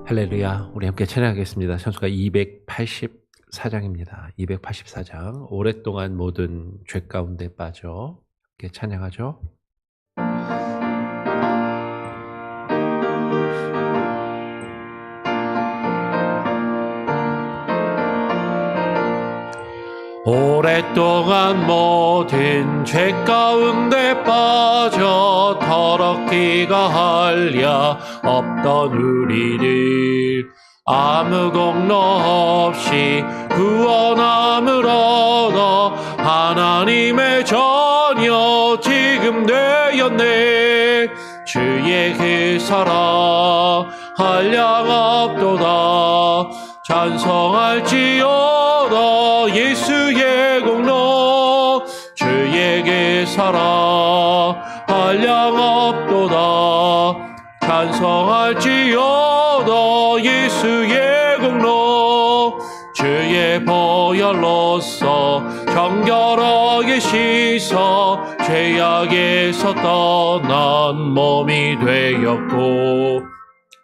할렐루야. 우리 함께 찬양하겠습니다. 찬송가 284장입니다. 284장. 오랫동안 모든 죄 가운데 빠져 함께 찬양하죠. 오랫동안 모든 죄 가운데 빠져 더럽기가 할랴 없던 우리를 아무 공로 없이 구원함을 얻어 하나님의 자녀 지금 되었네. 주의 그 사랑 한량 없도다. 찬송할지어다 예수의 공로. 주의 그 사랑 한량 없도다. 찬송할지어다 예수의 공로. 주의 보혈로서 정결하게 씻어 죄악에서 떠난 몸이 되었고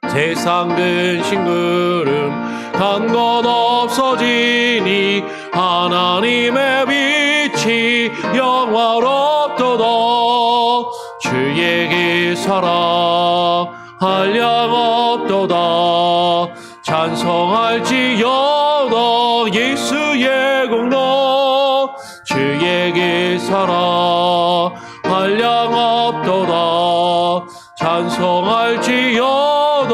세상 근심 구름 간 것 없어지니 하나님의 빛이 영화롭도다. 주의 그 사랑 한량 없도다. 찬송할지어다 예수의 공로. 주의 그 사랑 한량 없도다. 찬송할지어다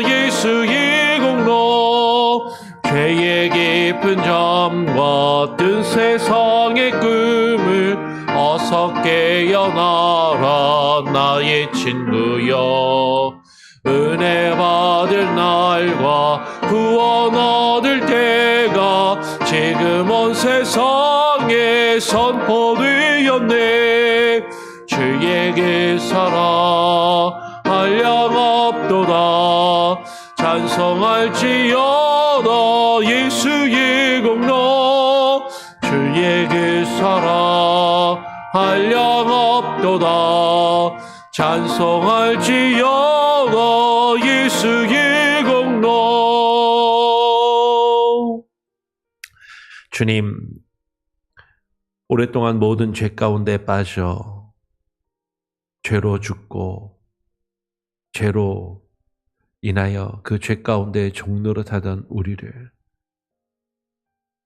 예수의 공로. 죄의 깊은 잠과 뜬 세상의 꿈을 어서 깨어나라 나의 친구여. 은혜 받을 날과 구원 얻을 때가 지금 온 세상에 선포되었네. 주의 그 사랑 한량 없도다. 찬송할지어다 예수의 공로. 주의 그 사랑 한량 없도다. 찬송할지어다 예수의 공로. 주님, 오랫동안 모든 죄 가운데 빠져 죄로 죽고 죄로 인하여 그 죄 가운데 종노릇하던 우리를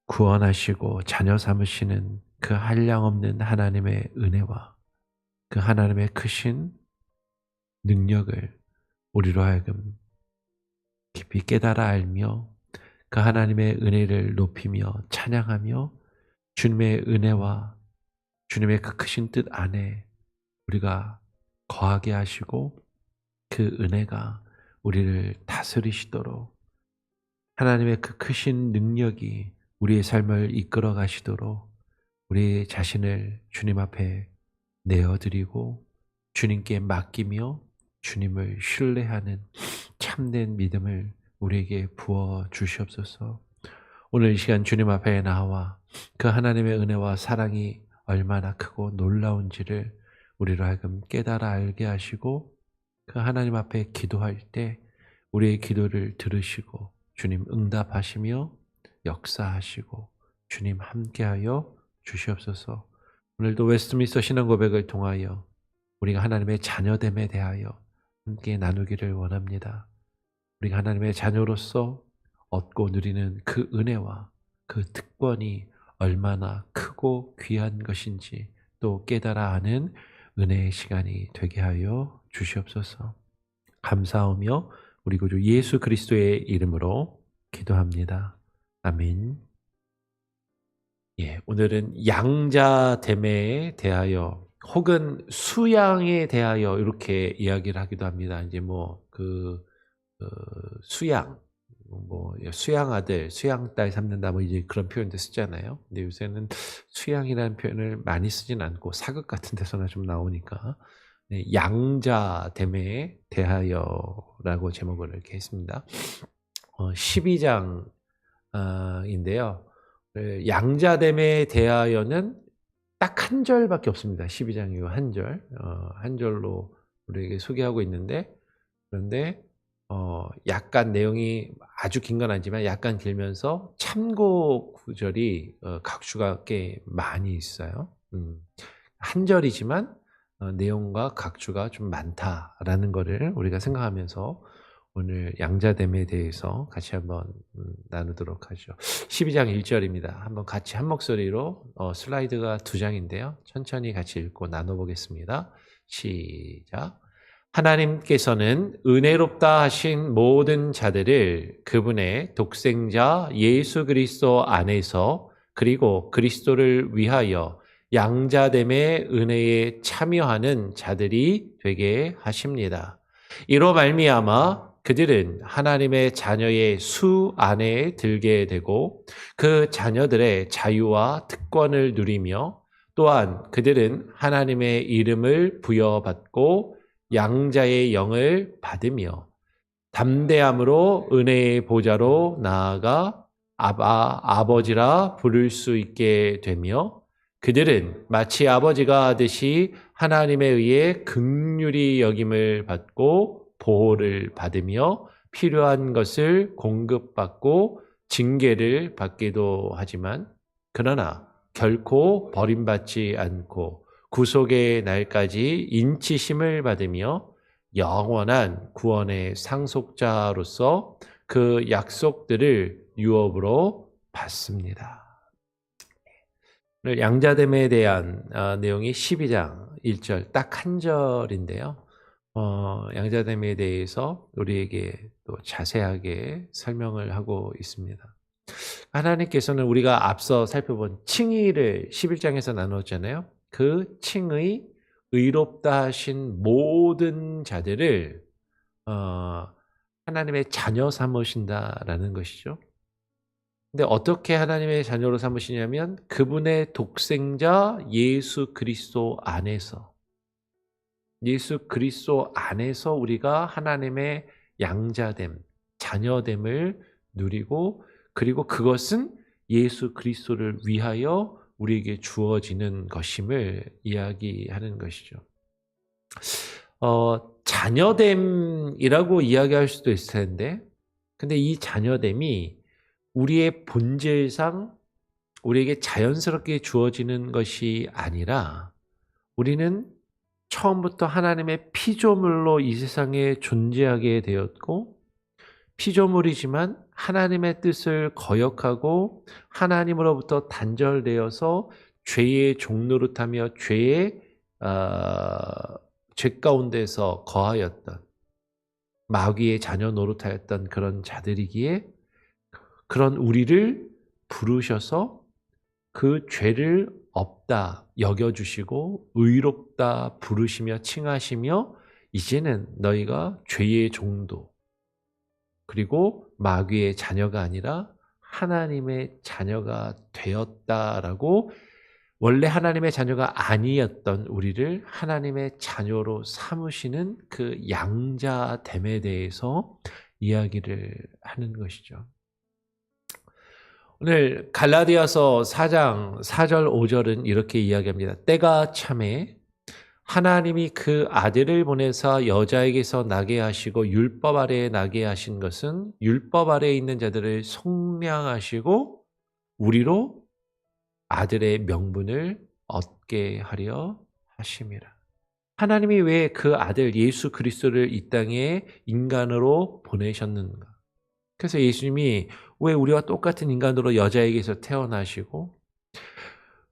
구원하시고 자녀 삼으시는 그 한량없는 하나님의 은혜와 그 하나님의 크신 능력을 우리로 하여금 깊이 깨달아 알며 그 하나님의 은혜를 높이며 찬양하며 주님의 은혜와 주님의 그 크신 뜻 안에 우리가 거하게 하시고 그 은혜가 우리를 다스리시도록 하나님의 그 크신 능력이 우리의 삶을 이끌어 가시도록 우리 자신을 주님 앞에 내어드리고 주님께 맡기며 주님을 신뢰하는 참된 믿음을 우리에게 부어 주시옵소서. 오늘 이 시간 주님 앞에 나와 그 하나님의 은혜와 사랑이 얼마나 크고 놀라운지를 우리로 하여금 깨달아 알게 하시고 그 하나님 앞에 기도할 때 우리의 기도를 들으시고 주님 응답하시며 역사하시고 주님 함께하여 주시옵소서. 오늘도 웨스트민스터 신앙고백을 통하여 우리가 하나님의 자녀됨에 대하여 함께 나누기를 원합니다. 우리가 하나님의 자녀로서 얻고 누리는 그 은혜와 그 특권이 얼마나 크고 귀한 것인지 또 깨달아 아는 은혜의 시간이 되게 하여 주시옵소서. 감사하며 우리 구주 예수 그리스도의 이름으로 기도합니다. 아멘. 오늘은 양자됨에 대하여 혹은 수양에 대하여 이렇게 이야기를 하기도 합니다. 이제 수양, 수양아들, 수양딸 삼는다 이제 그런 표현도 쓰잖아요. 근데 요새는 수양이라는 표현을 많이 쓰진 않고 사극 같은 데서나 좀 나오니까 양자됨에 대하여라고 제목을 이렇게 했습니다. 12장인데요. 양자됨에 대하여는 딱 한 절밖에 없습니다. 12장이요. 한 절. 한 절로 우리에게 소개하고 있는데, 그런데 약간 내용이 아주 긴 건 아니지만 약간 길면서 참고 구절이 각주가 꽤 많이 있어요. 한 절이지만 내용과 각주가 좀 많다라는 거를 우리가 생각하면서 오늘 양자됨에 대해서 같이 한번 나누도록 하죠. 12장 1절입니다. 한번 같이 한 목소리로 슬라이드가 2장인데요. 천천히 같이 읽고 나눠보겠습니다. 시작. 하나님께서는 은혜롭다 하신 모든 자들을 그분의 독생자 예수 그리스도 안에서 그리고 그리스도를 위하여 양자됨의 은혜에 참여하는 자들이 되게 하십니다. 이로 말미암아 그들은 하나님의 자녀의 수 안에 들게 되고 그 자녀들의 자유와 특권을 누리며 또한 그들은 하나님의 이름을 부여받고 양자의 영을 받으며 담대함으로 은혜의 보좌로 나아가 아버지라 부를 수 있게 되며 그들은 마치 아버지가 하듯이 하나님에 의해 긍휼히 여김을 받고 보호를 받으며 필요한 것을 공급받고 징계를 받기도 하지만 그러나 결코 버림받지 않고 구속의 날까지 인치심을 받으며 영원한 구원의 상속자로서 그 약속들을 유업으로 받습니다. 오늘 양자됨에 대한 내용이 12장 1절 딱 한 절인데요. 양자됨에 대해서 우리에게 또 자세하게 설명을 하고 있습니다. 하나님께서는 우리가 앞서 살펴본 칭의를 11장에서 나눴잖아요. 그 칭의 의롭다 하신 모든 자들을 하나님의 자녀 삼으신다라는 것이죠. 근데 어떻게 하나님의 자녀로 삼으시냐면 그분의 독생자 예수 그리스도 안에서 우리가 하나님의 양자됨, 자녀됨을 누리고 그리고 그것은 예수 그리스도를 위하여 우리에게 주어지는 것임을 이야기하는 것이죠. 자녀됨이라고 이야기할 수도 있을 텐데 근데 이 자녀됨이 우리의 본질상 우리에게 자연스럽게 주어지는 것이 아니라 우리는 처음부터 하나님의 피조물로 이 세상에 존재하게 되었고 피조물이지만 하나님의 뜻을 거역하고 하나님으로부터 단절되어서 죄의 종노릇하며 죄 가운데서 거하였던 마귀의 자녀 노릇하였던 그런 자들이기에 그런 우리를 부르셔서 그 죄를 없다 여겨주시고 의롭다 부르시며 칭하시며 이제는 너희가 죄의 종도 그리고 마귀의 자녀가 아니라 하나님의 자녀가 되었다라고 원래 하나님의 자녀가 아니었던 우리를 하나님의 자녀로 삼으시는 그 양자됨에 대해서 이야기를 하는 것이죠. 오늘 갈라디아서 4장 4절 5절은 이렇게 이야기합니다. 때가 참에 하나님이 그 아들을 보내사 여자에게서 나게 하시고 율법 아래에 나게 하신 것은 율법 아래에 있는 자들을 속량하시고 우리로 아들의 명분을 얻게 하려 하심이라. 하나님이 왜 그 아들 예수 그리스도를 이 땅에 인간으로 보내셨는가? 그래서 예수님이 왜 우리와 똑같은 인간으로 여자에게서 태어나시고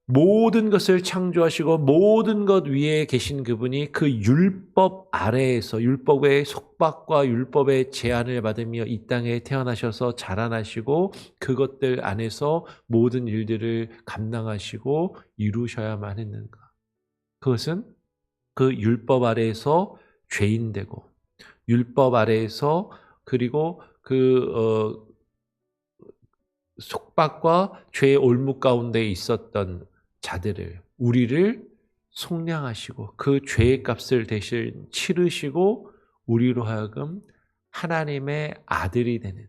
모든 것을 창조하시고 모든 것 위에 계신 그분이 그 율법 아래에서 율법의 속박과 율법의 제한을 받으며 이 땅에 태어나셔서 자라나시고 그것들 안에서 모든 일들을 감당하시고 이루셔야만 했는가? 그것은 그 율법 아래에서 죄인되고 율법 아래에서 그리고 그 속박과 죄의 올무 가운데 있었던 자들을 우리를 속량하시고 그 죄의 값을 대신 치르시고 우리로 하여금 하나님의 아들이 되는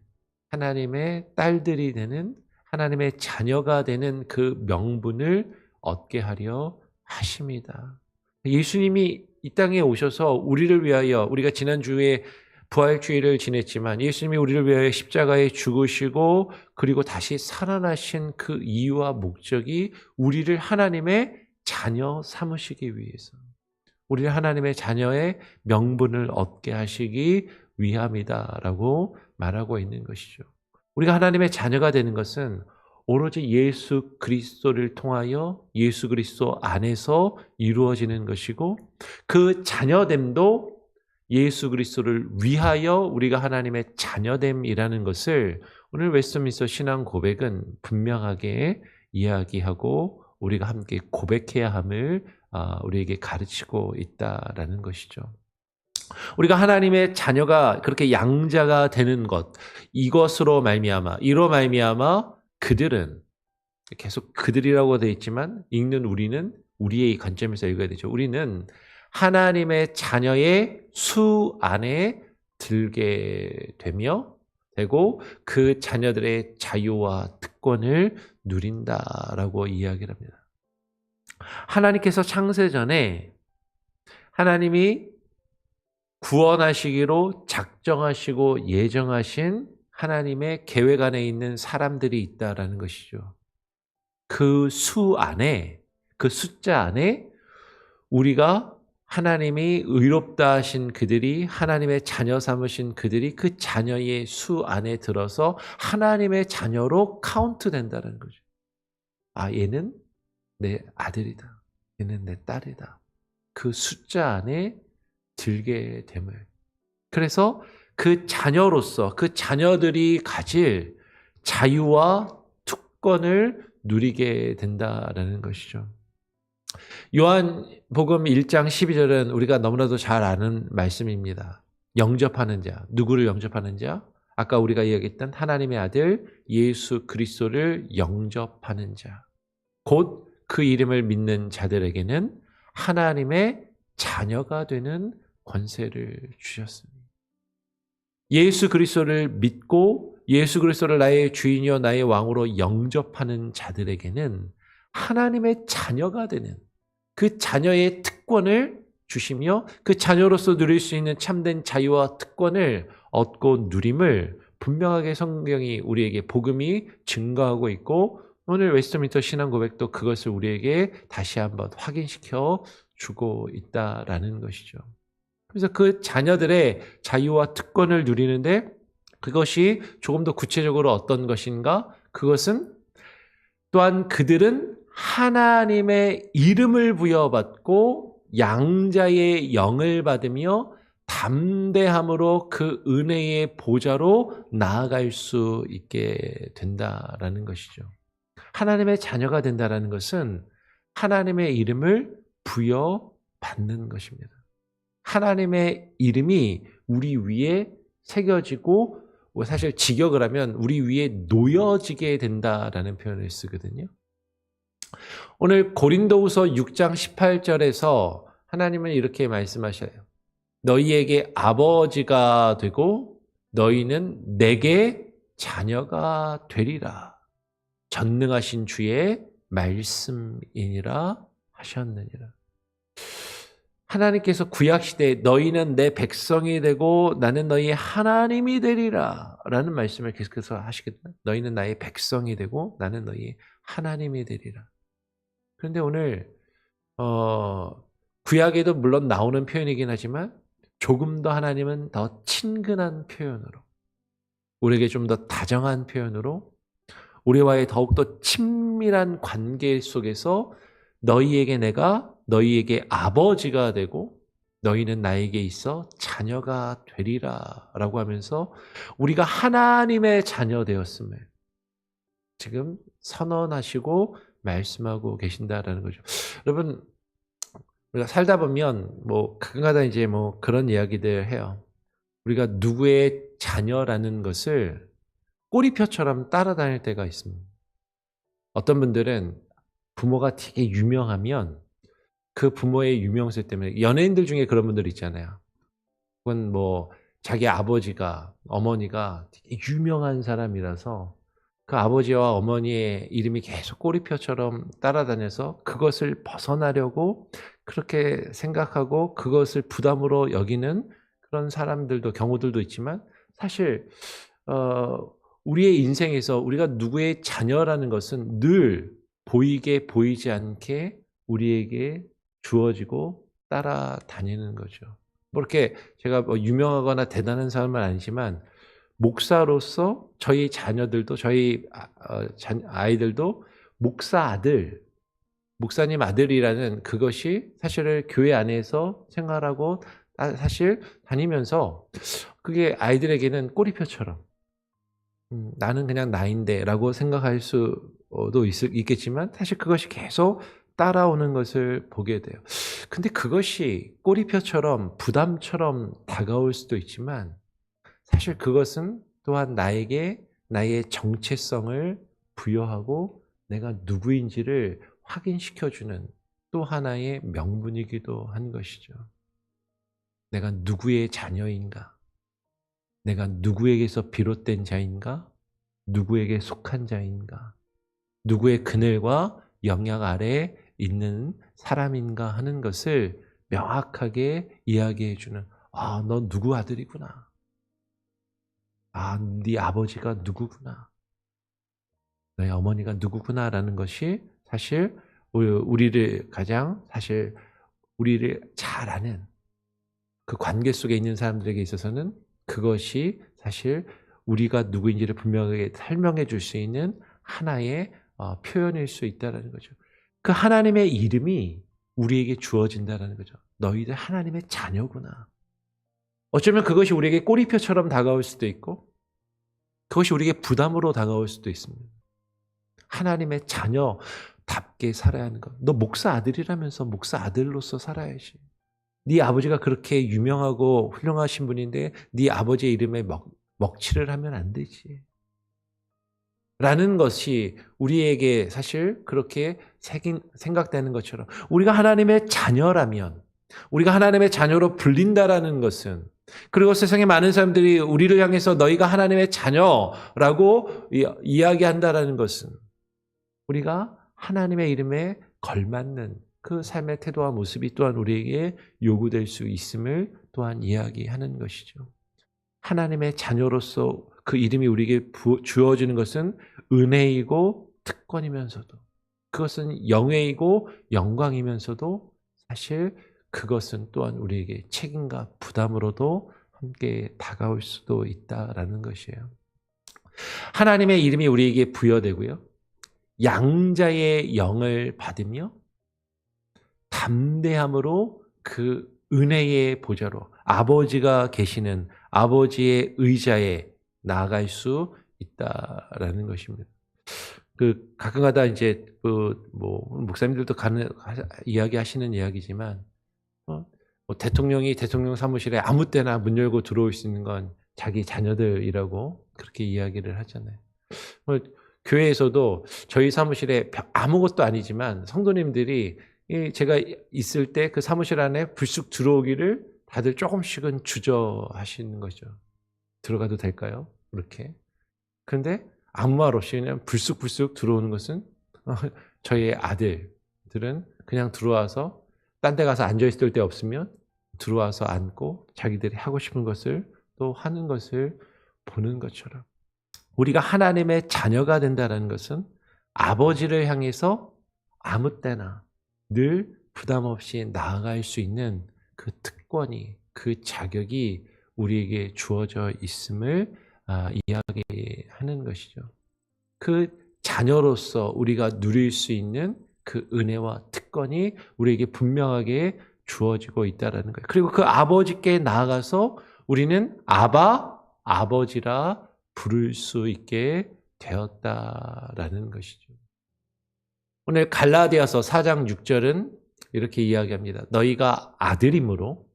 하나님의 딸들이 되는 하나님의 자녀가 되는 그 명분을 얻게 하려 하십니다. 예수님이 이 땅에 오셔서 우리를 위하여 우리가 지난주에 부활주의를 지냈지만 예수님이 우리를 위하여 십자가에 죽으시고 그리고 다시 살아나신 그 이유와 목적이 우리를 하나님의 자녀 삼으시기 위해서, 우리를 하나님의 자녀의 명분을 얻게 하시기 위함이다라고 말하고 있는 것이죠. 우리가 하나님의 자녀가 되는 것은 오로지 예수 그리스도를 통하여 예수 그리스도 안에서 이루어지는 것이고, 그 자녀됨도 예수 그리스도를 위하여 우리가 하나님의 자녀됨이라는 것을 오늘 웨스트민스터 신앙 고백은 분명하게 이야기하고 우리가 함께 고백해야 함을 우리에게 가르치고 있다라는 것이죠. 우리가 하나님의 자녀가 그렇게 양자가 되는 것, 이것으로 말미암아, 이로 말미암아 그들은, 계속 그들이라고 되어 있지만 읽는 우리는 우리의 관점에서 읽어야 되죠. 우리는 하나님의 자녀의 수 안에 들게 되고 그 자녀들의 자유와 특권을 누린다라고 이야기를 합니다. 하나님께서 창세전에 하나님이 구원하시기로 작정하시고 예정하신 하나님의 계획 안에 있는 사람들이 있다라는 것이죠. 그 수 안에, 그 숫자 안에 우리가 하나님이 의롭다 하신 그들이, 하나님의 자녀 삼으신 그들이 그 자녀의 수 안에 들어서 하나님의 자녀로 카운트 된다는 거죠. 얘는 내 아들이다. 얘는 내 딸이다. 그 숫자 안에 들게 됨을. 그래서 그 자녀로서 그 자녀들이 가질 자유와 특권을 누리게 된다라는 것이죠. 요한복음 1장 12절은 우리가 너무나도 잘 아는 말씀입니다. 영접하는 자, 누구를 영접하는 자? 아까 우리가 이야기했던 하나님의 아들 예수 그리스도를 영접하는 자, 곧 그 이름을 믿는 자들에게는 하나님의 자녀가 되는 권세를 주셨습니다. 예수 그리스도를 믿고 예수 그리스도를 나의 주인이요 나의 왕으로 영접하는 자들에게는 하나님의 자녀가 되는, 그 자녀의 특권을 주시며 그 자녀로서 누릴 수 있는 참된 자유와 특권을 얻고 누림을 분명하게 성경이 우리에게 복음이 증거하고 있고, 오늘 웨스트민스터 신앙 고백도 그것을 우리에게 다시 한번 확인시켜 주고 있다라는 것이죠. 그래서 그 자녀들의 자유와 특권을 누리는데 그것이 조금 더 구체적으로 어떤 것인가? 그것은 또한 그들은 하나님의 이름을 부여받고 양자의 영을 받으며 담대함으로 그 은혜의 보좌로 나아갈 수 있게 된다라는 것이죠. 하나님의 자녀가 된다라는 것은 하나님의 이름을 부여받는 것입니다. 하나님의 이름이 우리 위에 새겨지고, 사실 직역을 하면 우리 위에 놓여지게 된다라는 표현을 쓰거든요. 오늘 고린도후서 6장 18절에서 하나님은 이렇게 말씀하셔요. 너희에게 아버지가 되고 너희는 내게 자녀가 되리라. 전능하신 주의 말씀이니라 하셨느니라. 하나님께서 구약시대에 너희는 내 백성이 되고 나는 너희의 하나님이 되리라 라는 말씀을 계속해서 하시거든요. 너희는 나의 백성이 되고 나는 너희의 하나님이 되리라. 그런데 오늘 구약에도 물론 나오는 표현이긴 하지만 조금 더 하나님은 더 친근한 표현으로, 우리에게 좀 더 다정한 표현으로 우리와의 더욱더 친밀한 관계 속에서 너희에게 내가 너희에게 아버지가 되고 너희는 나에게 있어 자녀가 되리라 라고 하면서 우리가 하나님의 자녀 되었음을 지금 선언하시고 말씀하고 계신다라는 거죠. 여러분, 우리가 살다 보면 가끔가다 이제 그런 이야기들 해요. 우리가 누구의 자녀라는 것을 꼬리표처럼 따라다닐 때가 있습니다. 어떤 분들은 부모가 되게 유명하면 그 부모의 유명세 때문에, 연예인들 중에 그런 분들 있잖아요. 그건 자기 아버지가, 어머니가 되게 유명한 사람이라서 그 아버지와 어머니의 이름이 계속 꼬리표처럼 따라다녀서 그것을 벗어나려고 그렇게 생각하고 그것을 부담으로 여기는 그런 사람들도 경우들도 있지만 사실 우리의 인생에서 우리가 누구의 자녀라는 것은 늘 보이게 보이지 않게 우리에게 주어지고 따라다니는 거죠. 뭐 이렇게 제가 뭐 유명하거나 대단한 사람은 아니지만 목사로서 저희 자녀들도 저희 아이들도 목사 아들, 목사님 아들이라는 그것이 사실은 교회 안에서 생활하고 사실 다니면서 그게 아이들에게는 꼬리표처럼 나는 그냥 나인데라고 생각할 수도 있겠지만 사실 그것이 계속 따라오는 것을 보게 돼요. 근데 그것이 꼬리표처럼 부담처럼 다가올 수도 있지만 사실 그것은 또한 나에게 나의 정체성을 부여하고 내가 누구인지를 확인시켜주는 또 하나의 명분이기도 한 것이죠. 내가 누구의 자녀인가? 내가 누구에게서 비롯된 자인가? 누구에게 속한 자인가? 누구의 그늘과 영향 아래 있는 사람인가 하는 것을 명확하게 이야기해주는 너 누구 아들이구나. 네 아버지가 누구구나. 너의 어머니가 누구구나라는 것이 사실 우리를 가장 사실 우리를 잘 아는 그 관계 속에 있는 사람들에게 있어서는 그것이 사실 우리가 누구인지를 분명하게 설명해 줄 수 있는 하나의 표현일 수 있다는 거죠. 그 하나님의 이름이 우리에게 주어진다는 거죠. 너희들 하나님의 자녀구나. 어쩌면 그것이 우리에게 꼬리표처럼 다가올 수도 있고 그것이 우리에게 부담으로 다가올 수도 있습니다. 하나님의 자녀답게 살아야 하는 것. 너 목사 아들이라면서 목사 아들로서 살아야지. 네 아버지가 그렇게 유명하고 훌륭하신 분인데 네 아버지의 이름에 먹칠을 하면 안 되지. 라는 것이 우리에게 사실 그렇게 생각되는 것처럼 우리가 하나님의 자녀라면 우리가 하나님의 자녀로 불린다라는 것은 그리고 세상에 많은 사람들이 우리를 향해서 너희가 하나님의 자녀라고 이야기한다라는 것은 우리가 하나님의 이름에 걸맞는 그 삶의 태도와 모습이 또한 우리에게 요구될 수 있음을 또한 이야기하는 것이죠. 하나님의 자녀로서 그 이름이 우리에게 주어지는 것은 은혜이고 특권이면서도 그것은 영예이고 영광이면서도 사실 그것은 또한 우리에게 책임과 부담으로도 함께 다가올 수도 있다라는 것이에요. 하나님의 이름이 우리에게 부여되고요. 양자의 영을 받으며 담대함으로 그 은혜의 보좌로 아버지가 계시는 아버지의 의자에 나아갈 수 있다라는 것입니다. 가끔가다 이제 목사님들도 이야기하시는 이야기지만 대통령이 대통령 사무실에 아무 때나 문 열고 들어올 수 있는 건 자기 자녀들이라고 그렇게 이야기를 하잖아요. 교회에서도 저희 사무실에 아무것도 아니지만 성도님들이 제가 있을 때 그 사무실 안에 불쑥 들어오기를 다들 조금씩은 주저하시는 거죠. 들어가도 될까요? 그렇게. 그런데 아무 말 없이 그냥 불쑥불쑥 들어오는 것은 저희 아들들은 그냥 들어와서 딴 데 가서 앉아있을 데 없으면 들어와서 앉고 자기들이 하고 싶은 것을 또 하는 것을 보는 것처럼 우리가 하나님의 자녀가 된다는 것은 아버지를 향해서 아무 때나 늘 부담 없이 나아갈 수 있는 그 특권이 그 자격이 우리에게 주어져 있음을 이야기하는 것이죠. 그 자녀로서 우리가 누릴 수 있는 그 은혜와 특권이 우리에게 분명하게 주어지고 있다는 거예요. 그리고 그 아버지께 나아가서 우리는 아버지라 부를 수 있게 되었다라는 것이죠. 오늘 갈라디아서 4장 6절은 이렇게 이야기합니다. 너희가 아들이므로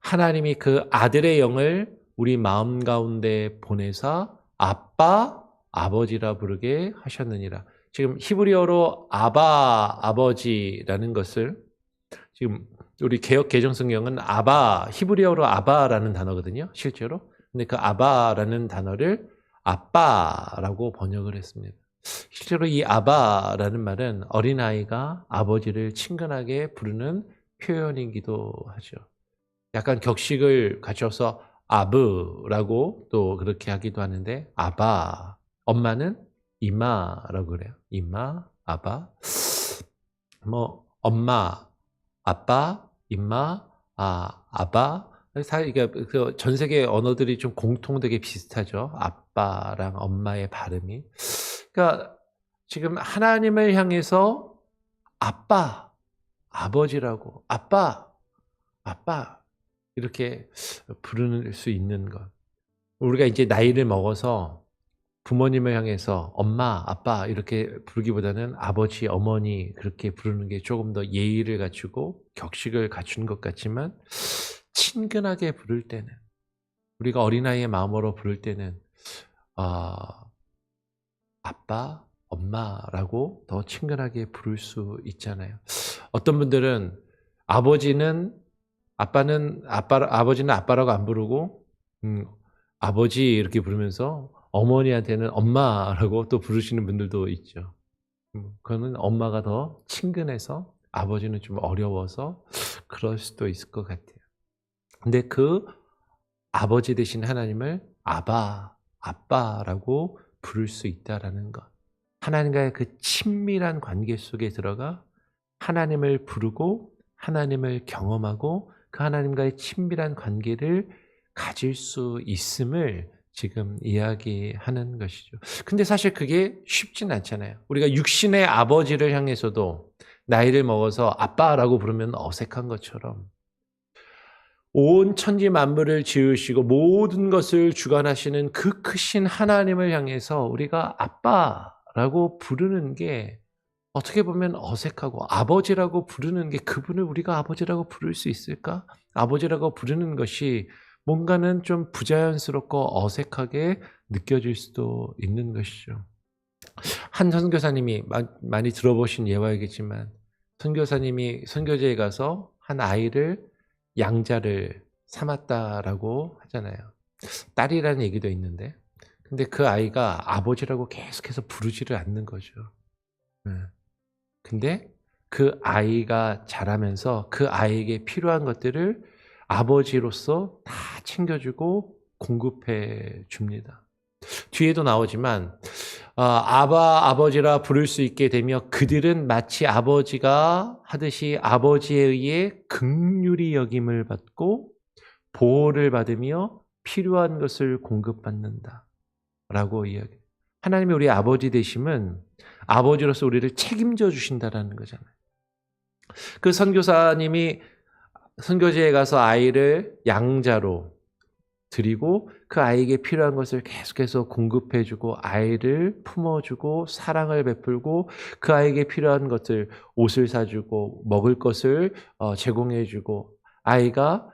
하나님이 그 아들의 영을 우리 마음 가운데 보내사 아빠, 아버지라 부르게 하셨느니라. 지금 히브리어로 아버지라는 것을 지금 우리 개역 개정성경은 히브리어로 아바라는 단어거든요. 실제로. 근데 그 아바라는 단어를 아빠라고 번역을 했습니다. 실제로 이 아바라는 말은 어린아이가 아버지를 친근하게 부르는 표현이기도 하죠. 약간 격식을 갖춰서 아브라고 또 그렇게 하기도 하는데 아바. 엄마는 이마라고 그래요. 이마, 아바. 뭐 엄마, 아빠, 임마, 아바. 다 이게 전 세계 언어들이 좀 공통되게 비슷하죠. 아빠랑 엄마의 발음이. 그러니까 지금 하나님을 향해서 아빠, 아버지라고 아빠, 아빠 이렇게 부를 수 있는 것. 우리가 이제 나이를 먹어서 부모님을 향해서 엄마, 아빠 이렇게 부르기보다는 아버지, 어머니 그렇게 부르는 게 조금 더 예의를 갖추고 격식을 갖춘 것 같지만 친근하게 부를 때는 우리가 어린아이의 마음으로 부를 때는 아빠, 엄마라고 더 친근하게 부를 수 있잖아요. 어떤 분들은 아버지는 아빠라고 안 부르고 아버지 이렇게 부르면서 어머니한테는 엄마라고 또 부르시는 분들도 있죠. 그거는 엄마가 더 친근해서 아버지는 좀 어려워서 그럴 수도 있을 것 같아요. 근데 그 아버지 되신 하나님을 아빠라고 부를 수 있다라는 것. 하나님과의 그 친밀한 관계 속에 들어가 하나님을 부르고 하나님을 경험하고 그 하나님과의 친밀한 관계를 가질 수 있음을 지금 이야기하는 것이죠. 근데 사실 그게 쉽진 않잖아요. 우리가 육신의 아버지를 향해서도 나이를 먹어서 아빠라고 부르면 어색한 것처럼 온 천지 만물을 지으시고 모든 것을 주관하시는 그 크신 하나님을 향해서 우리가 아빠라고 부르는 게 어떻게 보면 어색하고 아버지라고 부르는 게 그분을 우리가 아버지라고 부를 수 있을까? 아버지라고 부르는 것이 뭔가는 좀 부자연스럽고 어색하게 느껴질 수도 있는 것이죠. 한 선교사님이 많이 들어보신 예화이겠지만 선교사님이 선교지에 가서 한 아이를 양자를 삼았다라고 하잖아요. 딸이라는 얘기도 있는데 근데 그 아이가 아버지라고 계속해서 부르지를 않는 거죠. 근데 그 아이가 자라면서 그 아이에게 필요한 것들을 아버지로서 다 챙겨주고 공급해 줍니다. 뒤에도 나오지만 아버지라 부를 수 있게 되며 그들은 마치 아버지가 하듯이 아버지에 의해 긍휼히 여김을 받고 보호를 받으며 필요한 것을 공급받는다 라고 이야기해요. 하나님이 우리 아버지 되심은 아버지로서 우리를 책임져 주신다라는 거잖아요. 그 선교사님이 선교지에 가서 아이를 양자로 드리고 그 아이에게 필요한 것을 계속해서 공급해주고 아이를 품어주고 사랑을 베풀고 그 아이에게 필요한 것을 옷을 사주고 먹을 것을 제공해주고 아이가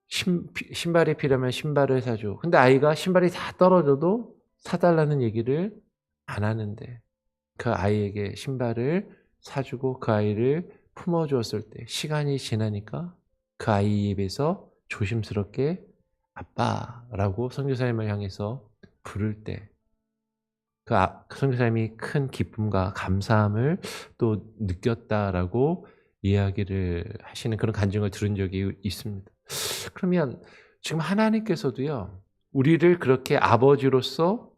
신발이 필요하면 신발을 사주고 근데 아이가 신발이 다 떨어져도 사달라는 얘기를 안 하는데 그 아이에게 신발을 사주고 그 아이를 품어주었을 때 시간이 지나니까 그 아이 입에서 조심스럽게 아빠라고 선교사님을 향해서 부를 때 그 선교사님이 큰 기쁨과 감사함을 또 느꼈다라고 이야기를 하시는 그런 간증을 들은 적이 있습니다. 그러면 지금 하나님께서도요 우리를 그렇게 아버지로서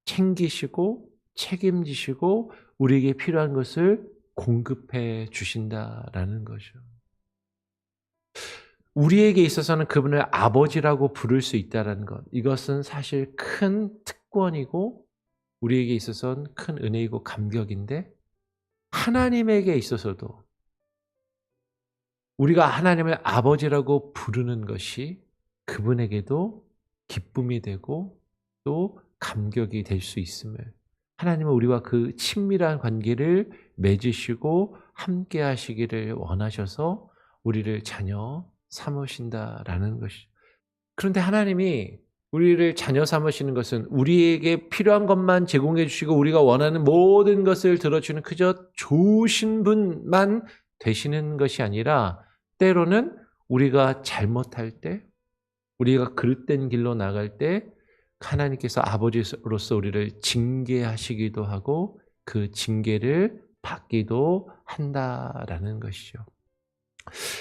챙기시고 책임지시고 우리에게 필요한 것을 공급해 주신다라는 거죠. 우리에게 있어서는 그분을 아버지라고 부를 수 있다는 것. 이것은 사실 큰 특권이고 우리에게 있어서는 큰 은혜이고 감격인데 하나님에게 있어서도 우리가 하나님을 아버지라고 부르는 것이 그분에게도 기쁨이 되고 또 감격이 될 수 있음을 하나님은 우리와 그 친밀한 관계를 맺으시고 함께 하시기를 원하셔서 우리를 자녀 삼으신다라는 것이죠. 그런데 하나님이 우리를 자녀 삼으시는 것은 우리에게 필요한 것만 제공해 주시고 우리가 원하는 모든 것을 들어주는 그저 좋으신 분만 되시는 것이 아니라 때로는 우리가 잘못할 때 우리가 그릇된 길로 나갈 때 하나님께서 아버지로서 우리를 징계하시기도 하고 그 징계를 받기도 한다라는 것이죠.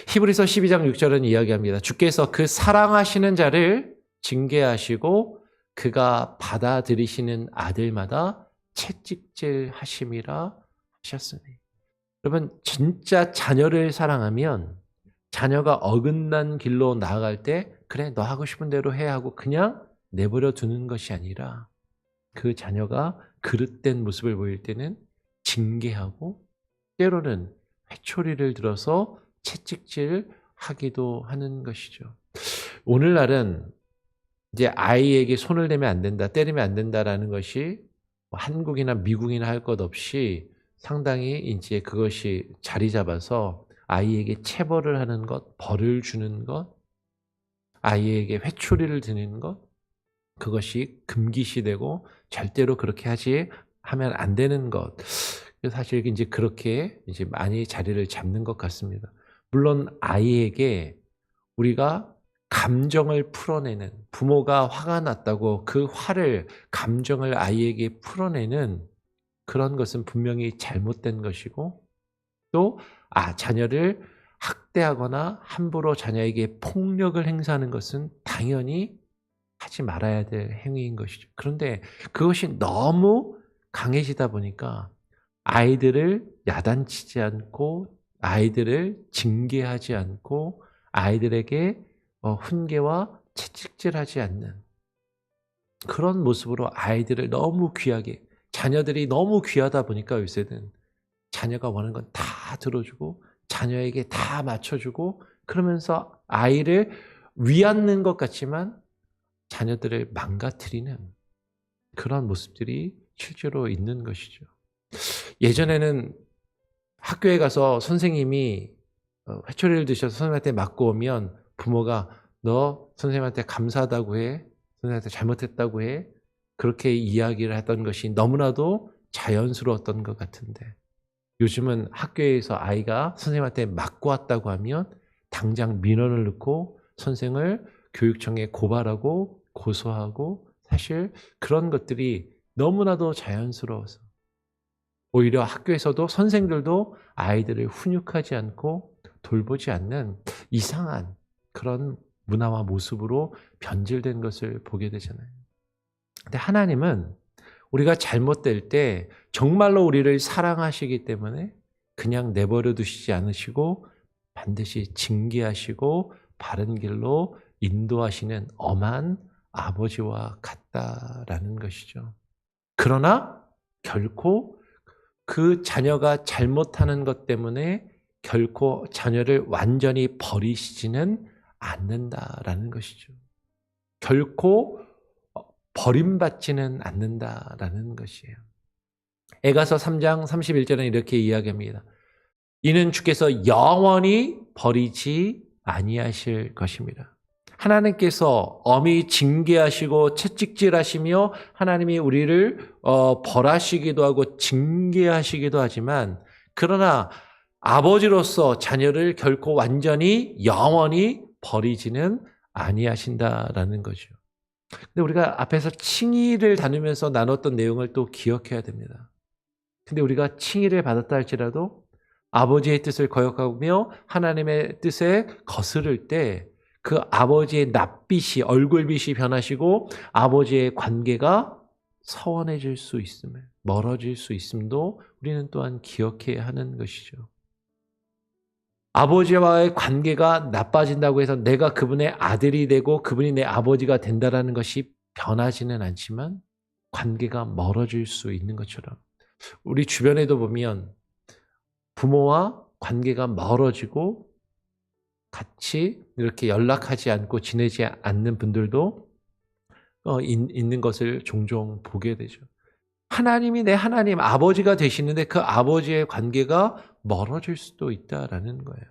히브리서 12장 6절은 이야기합니다. 주께서 그 사랑하시는 자를 징계하시고 그가 받아들이시는 아들마다 채찍질 하심이라 하셨으니. 여러분, 진짜 자녀를 사랑하면 자녀가 어긋난 길로 나아갈 때 그래 너 하고 싶은 대로 해 하고 그냥 내버려 두는 것이 아니라 그 자녀가 그릇된 모습을 보일 때는 징계하고 때로는 회초리를 들어서 채찍질 하기도 하는 것이죠. 오늘날은 이제 아이에게 손을 대면 안 된다, 때리면 안 된다라는 것이 한국이나 미국이나 할 것 없이 상당히 이제 그것이 자리 잡아서 아이에게 체벌을 하는 것, 벌을 주는 것, 아이에게 회초리를 드는 것, 그것이 금기시되고 절대로 그렇게 하면 안 되는 것. 사실 이제 그렇게 이제 많이 자리를 잡는 것 같습니다. 물론 아이에게 우리가 감정을 풀어내는, 부모가 화가 났다고 그 화를, 감정을 아이에게 풀어내는 그런 것은 분명히 잘못된 것이고, 또 자녀를 학대하거나 함부로 자녀에게 폭력을 행사하는 것은 당연히 하지 말아야 될 행위인 것이죠. 그런데 그것이 너무 강해지다 보니까 아이들을 야단치지 않고, 아이들을 징계하지 않고, 아이들에게 훈계와 채찍질하지 않는 그런 모습으로 아이들을 너무 귀하게, 자녀들이 너무 귀하다 보니까 요새는 자녀가 원하는 건 다 들어주고 자녀에게 다 맞춰주고 그러면서 아이를 위안는 것 같지만 자녀들을 망가뜨리는 그런 모습들이 실제로 있는 것이죠. 예전에는 학교에 가서 선생님이 회초리를 드셔서 선생님한테 맞고 오면 부모가 너 선생님한테 감사하다고 해, 선생님한테 잘못했다고 해, 그렇게 이야기를 하던 것이 너무나도 자연스러웠던 것 같은데 요즘은 학교에서 아이가 선생님한테 맞고 왔다고 하면 당장 민원을 넣고 선생을 교육청에 고발하고 고소하고, 사실 그런 것들이 너무나도 자연스러워서 오히려 학교에서도 선생들도 아이들을 훈육하지 않고 돌보지 않는 이상한 그런 문화와 모습으로 변질된 것을 보게 되잖아요. 근데 하나님은 우리가 잘못될 때 정말로 우리를 사랑하시기 때문에 그냥 내버려 두시지 않으시고 반드시 징계하시고 바른 길로 인도하시는 엄한 아버지와 같다라는 것이죠. 그러나 결코 그 자녀가 잘못하는 것 때문에 결코 자녀를 완전히 버리시지는 않는다라는 것이죠. 결코 버림받지는 않는다라는 것이에요. 에가서 3장 31절은 이렇게 이야기합니다. 이는 주께서 영원히 버리지 아니하실 것입니다. 하나님께서 엄히 징계하시고 채찍질하시며 하나님이 우리를 벌하시기도 하고 징계하시기도 하지만, 그러나 아버지로서 자녀를 결코 완전히 영원히 버리지는 아니하신다라는 거죠. 근데 우리가 앞에서 칭의를 다루면서 나눴던 내용을 또 기억해야 됩니다. 근데 우리가 칭의를 받았다 할지라도 아버지의 뜻을 거역하며 하나님의 뜻에 거스를 때 그 아버지의 낯빛이, 얼굴빛이 변하시고 아버지의 관계가 서원해질 수 있음을, 멀어질 수 있음도 우리는 또한 기억해야 하는 것이죠. 아버지와의 관계가 나빠진다고 해서 내가 그분의 아들이 되고 그분이 내 아버지가 된다라는 것이 변하지는 않지만 관계가 멀어질 수 있는 것처럼 우리 주변에도 보면 부모와 관계가 멀어지고 같이 이렇게 연락하지 않고 지내지 않는 분들도 있는 것을 종종 보게 되죠. 하나님이 내 하나님 아버지가 되시는데 그 아버지의 관계가 멀어질 수도 있다라는 거예요.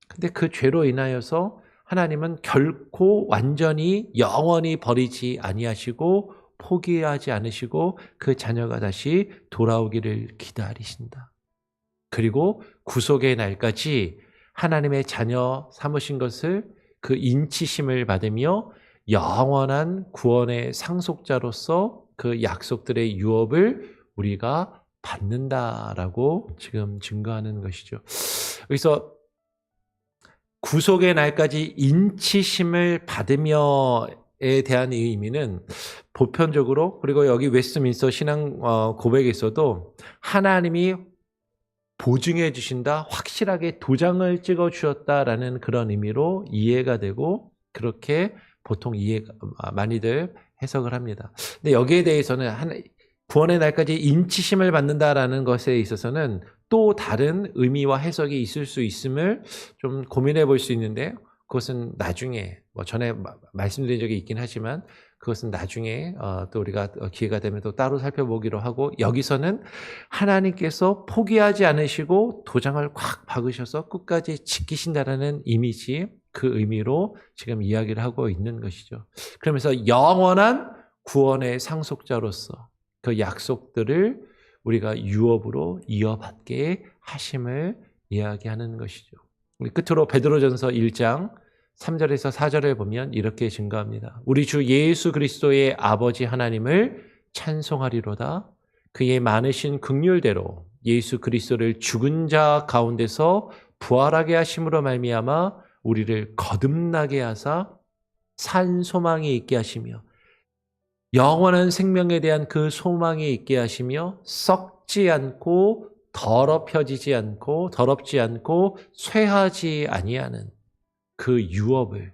근데 그 죄로 인하여서 하나님은 결코 완전히 영원히 버리지 아니하시고 포기하지 않으시고 그 자녀가 다시 돌아오기를 기다리신다. 그리고 구속의 날까지 하나님의 자녀 삼으신 것을 그 인치심을 받으며 영원한 구원의 상속자로서 그 약속들의 유업을 우리가 받는다라고 지금 증거하는 것이죠. 여기서 구속의 날까지 인치심을 받으며에 대한 의미는 보편적으로, 그리고 여기 웨스트민스터 신앙 고백에서도 하나님이 보증해 주신다, 확실하게 도장을 찍어 주셨다라는 그런 의미로 이해가 되고, 그렇게 보통 많이들 해석을 합니다. 근데 여기에 대해서는 구원의 날까지 인치심을 받는다라는 것에 있어서는 또 다른 의미와 해석이 있을 수 있음을 좀 고민해 볼 수 있는데, 그것은 나중에 전에 말씀드린 적이 있긴 하지만 그것은 나중에 또 우리가 기회가 되면 또 따로 살펴보기로 하고, 여기서는 하나님께서 포기하지 않으시고 도장을 꽉 박으셔서 끝까지 지키신다라는 이미지, 그 의미로 지금 이야기를 하고 있는 것이죠. 그러면서 영원한 구원의 상속자로서 그 약속들을 우리가 유업으로 이어받게 하심을 이야기하는 것이죠. 우리 끝으로 베드로전서 1장 3절에서 4절을 보면 이렇게 증거합니다. 우리 주 예수 그리스도의 아버지 하나님을 찬송하리로다. 그의 많으신 긍휼대로 예수 그리스도를 죽은 자 가운데서 부활하게 하심으로 말미암아 우리를 거듭나게 하사 산 소망이 있게 하시며, 영원한 생명에 대한 그 소망이 있게 하시며, 썩지 않고 더럽지 않고 쇠하지 아니하는 그 유업을,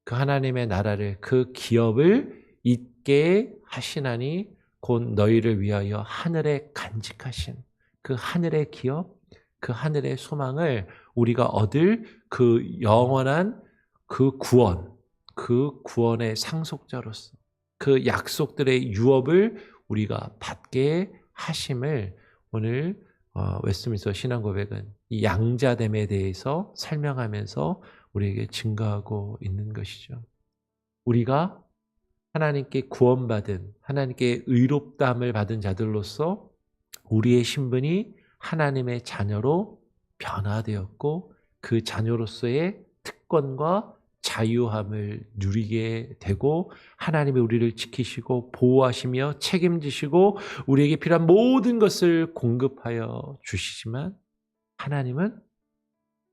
그 하나님의 나라를, 그 기업을 있게 하시나니 곧 너희를 위하여 하늘에 간직하신 그 하늘의 기업, 그 하늘의 소망을 우리가 얻을 그 영원한 그 구원, 그 구원의 상속자로서 그 약속들의 유업을 우리가 받게 하심을 오늘 웨스트민스터 신앙고백은 이 양자됨에 대해서 설명하면서 우리에게 증거하고 있는 것이죠. 우리가 하나님께 구원받은, 하나님께 의롭다함을 받은 자들로서 우리의 신분이 하나님의 자녀로 변화되었고, 그 자녀로서의 특권과 자유함을 누리게 되고, 하나님이 우리를 지키시고 보호하시며 책임지시고 우리에게 필요한 모든 것을 공급하여 주시지만, 하나님은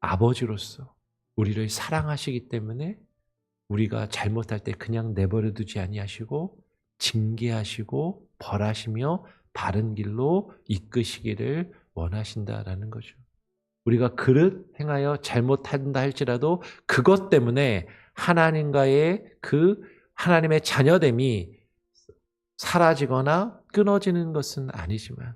아버지로서 우리를 사랑하시기 때문에 우리가 잘못할 때 그냥 내버려 두지 아니하시고 징계하시고 벌하시며 바른 길로 이끄시기를 원하신다라는 거죠. 우리가 그릇 행하여 잘못한다 할지라도 그것 때문에 하나님과의 그 하나님의 자녀됨이 사라지거나 끊어지는 것은 아니지만,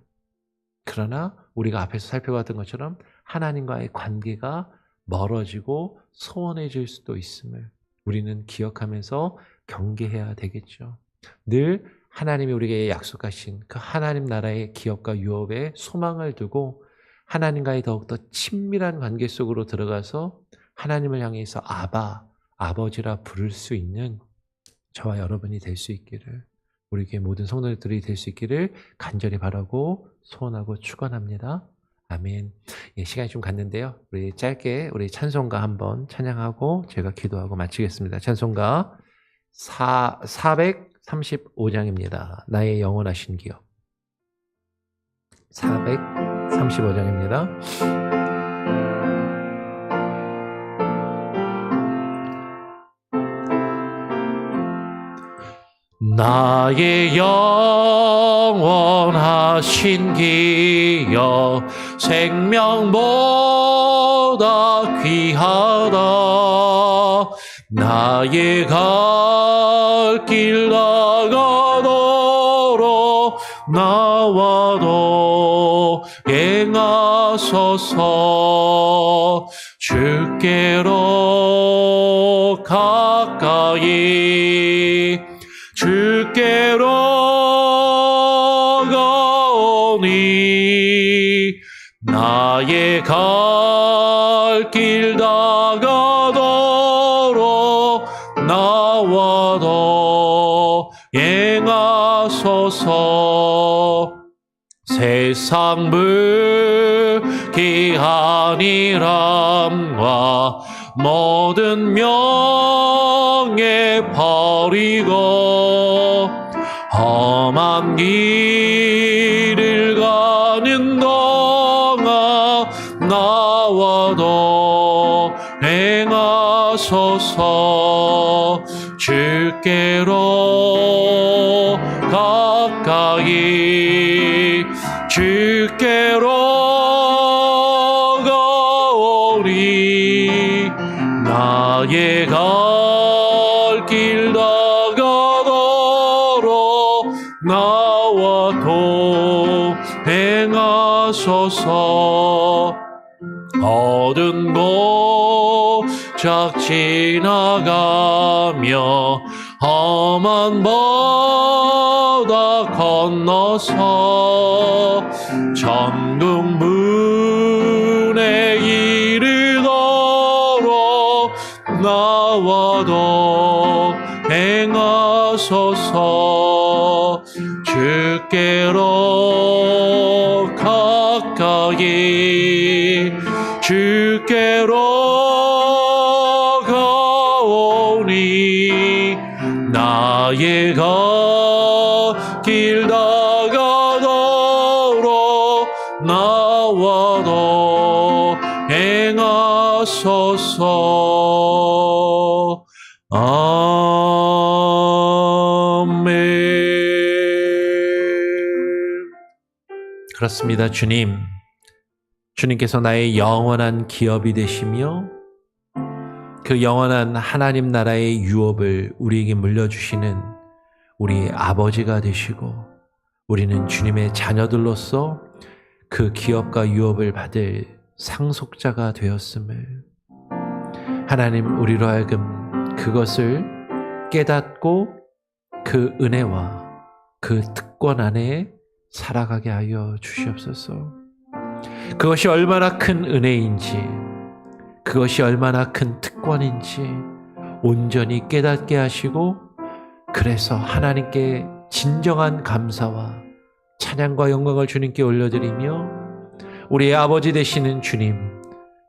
그러나 우리가 앞에서 살펴봤던 것처럼 하나님과의 관계가 멀어지고 소원해질 수도 있음을 우리는 기억하면서 경계해야 되겠죠. 늘 하나님이 우리에게 약속하신 그 하나님 나라의 기업과 유업에 소망을 두고 하나님과의 더욱더 친밀한 관계 속으로 들어가서 하나님을 향해서 아버지라 부를 수 있는 저와 여러분이 될 수 있기를, 우리 교회 모든 성도들이 될 수 있기를 간절히 바라고 소원하고 축원합니다. 아멘. 예, 시간이 좀 갔는데요. 우리 짧게 우리 찬송가 한번 찬양하고 제가 기도하고 마치겠습니다. 찬송가 435장입니다. 나의 영원하신 기업. 435장입니다. 나의 영원하신 기업, 생명보다 귀하다. 나의 갈 길 나가도록 나와도 행하소서. 주께로 가까이 주께로 가오니 나의 갈 길 나가도록 나와도 행하소서. 세상 불귀한 일함과 모든 명예 버리고 험한 길을 가는 동안 나와도 행하 주께로 가까이 주께로 가오리 나의 갈 길 다가도록 나와 동행하소서. 어두운 고작 지나가며 험한 바다 건너서 천국 문에 이르도록 나와도 행하소서. 주께로 가까이 주께로 가오니 나의 길 다가도록 나와도 행하소서. 아멘. 그렇습니다. 주님께서 나의 영원한 기업이 되시며 그 영원한 하나님 나라의 유업을 우리에게 물려주시는 우리 아버지가 되시고 우리는 주님의 자녀들로서 그 기업과 유업을 받을 상속자가 되었음을 하나님 우리로 하여금 그것을 깨닫고 그 은혜와 그 특권 안에 살아가게 하여 주시옵소서. 그것이 얼마나 큰 은혜인지 그것이 얼마나 큰 특권인지 온전히 깨닫게 하시고 그래서 하나님께 진정한 감사와 찬양과 영광을 주님께 올려드리며 우리의 아버지 되시는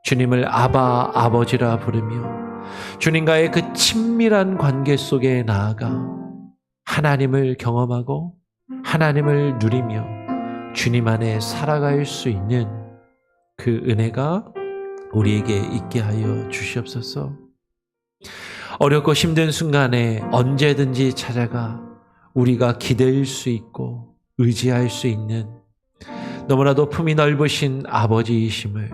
주님을 아바 아버지라 부르며 주님과의 그 친밀한 관계 속에 나아가 하나님을 경험하고 하나님을 누리며 주님 안에 살아갈 수 있는 그 은혜가 우리에게 있게 하여 주시옵소서. 어렵고 힘든 순간에 언제든지 찾아가 우리가 기댈 수 있고 의지할 수 있는 너무나도 품이 넓으신 아버지이심을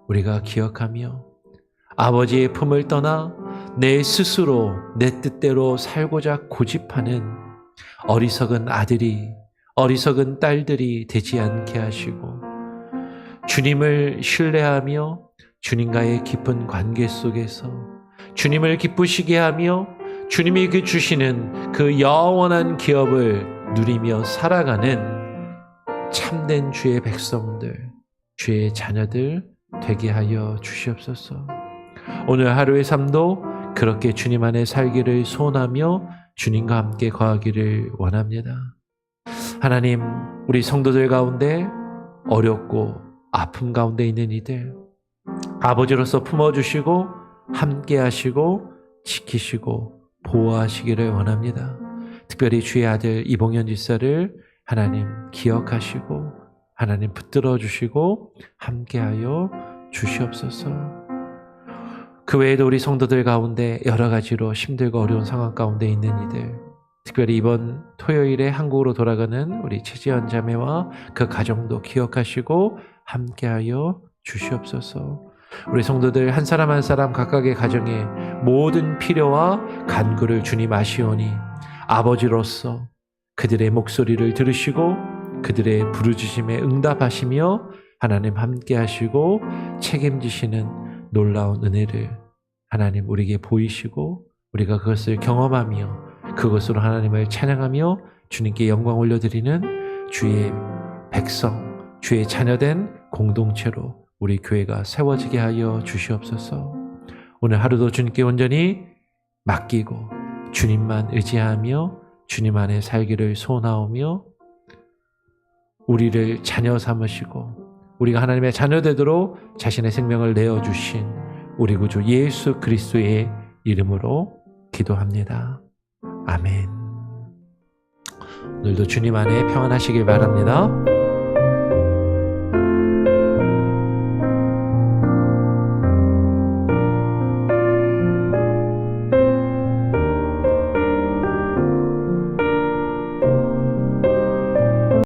우리가 기억하며 아버지의 품을 떠나 내 스스로 내 뜻대로 살고자 고집하는 어리석은 아들이 어리석은 딸들이 되지 않게 하시고 주님을 신뢰하며 주님과의 깊은 관계 속에서 주님을 기쁘시게 하며 주님이 그 주시는 그 영원한 기업을 누리며 살아가는 참된 주의 백성들, 주의 자녀들 되게 하여 주시옵소서. 오늘 하루의 삶도 그렇게 주님 안에 살기를 소원하며 주님과 함께 거하기를 원합니다. 하나님, 우리 성도들 가운데 어렵고 아픔 가운데 있는 이들 아버지로서 품어주시고 함께 하시고 지키시고 보호하시기를 원합니다. 특별히 주의 아들 이봉현 지사를 하나님 기억하시고 하나님 붙들어 주시고 함께하여 주시옵소서. 그 외에도 우리 성도들 가운데 여러 가지로 힘들고 어려운 상황 가운데 있는 이들, 특별히 이번 토요일에 한국으로 돌아가는 우리 최지연 자매와 그 가정도 기억하시고 함께하여 주시옵소서. 우리 성도들 한 사람 한 사람 각각의 가정에 모든 필요와 간구를 주님 아시오니 아버지로서 그들의 목소리를 들으시고 그들의 부르짖음에 응답하시며 하나님 함께하시고 책임지시는 놀라운 은혜를 하나님 우리에게 보이시고 우리가 그것을 경험하며 그것으로 하나님을 찬양하며 주님께 영광 올려드리는 주의 백성, 주의 자녀된 공동체로 우리 교회가 세워지게 하여 주시옵소서. 오늘 하루도 주님께 온전히 맡기고 주님만 의지하며 주님 안에 살기를 소원하오며 우리를 자녀 삼으시고 우리가 하나님의 자녀 되도록 자신의 생명을 내어주신 우리 구주 예수 그리스도의 이름으로 기도합니다. 아멘. 오늘도 주님 안에 평안하시길 바랍니다.